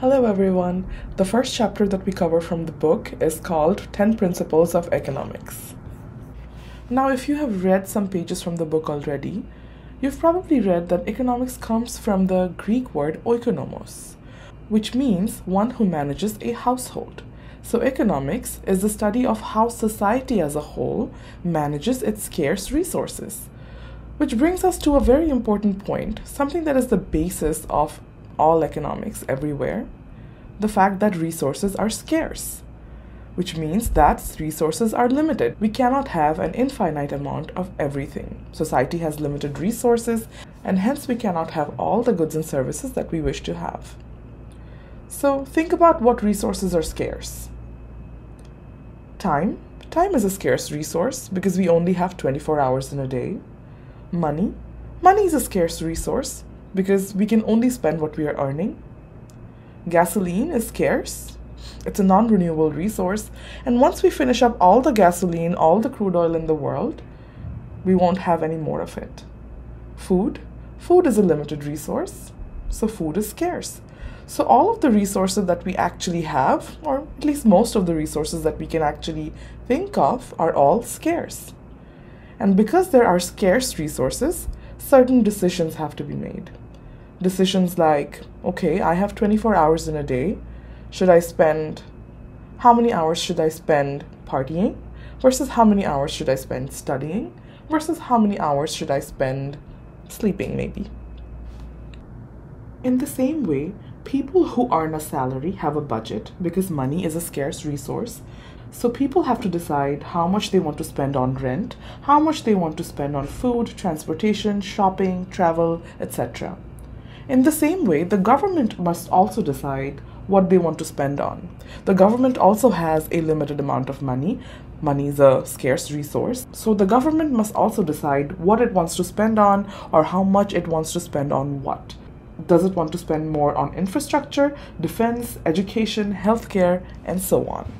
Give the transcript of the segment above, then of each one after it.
Hello everyone. The first chapter that we cover from the book is called 10 Principles of Economics. Now, if you have read some pages from the book already, you've probably read that economics comes from the Greek word oikonomos, which means one who manages a household. So economics is the study of how society as a whole manages its scarce resources. Which brings us to a very important point, something that is the basis of all economics everywhere, the fact that resources are scarce, which means that resources are limited. We cannot have an infinite amount of everything. Society has limited resources, and hence we cannot have all the goods and services that we wish to have. So think about what resources are scarce. Time. Time is a scarce resource because we only have 24 hours in a day. Money. Money is a scarce resource because we can only spend what we are earning. Gasoline is scarce. It's a non-renewable resource, and once we finish up all the gasoline, all the crude oil in the world, we won't have any more of it. Food. Food is a limited resource, so food is scarce. So all of the resources that we actually have, or at least most of the resources that we can actually think of, are all scarce. And because there are scarce resources, certain decisions have to be made. Decisions like, okay, I have 24 hours in a day. How many hours should I spend partying versus how many hours should I spend studying versus how many hours should I spend sleeping maybe. In the same way, people who earn a salary have a budget because money is a scarce resource. So people have to decide how much they want to spend on rent, how much they want to spend on food, transportation, shopping, travel, etc. In the same way, the government must also decide what they want to spend on. The government also has a limited amount of money. Money is a scarce resource. So the government must also decide what it wants to spend on or how much it wants to spend on what. Does it want to spend more on infrastructure, defense, education, healthcare, and so on?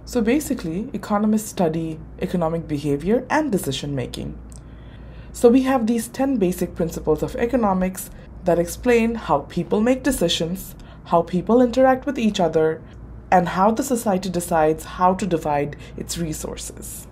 So basically, economists study economic behavior and decision making. So we have these 10 basic principles of economics that explain how people make decisions, how people interact with each other, and how the society decides how to divide its resources.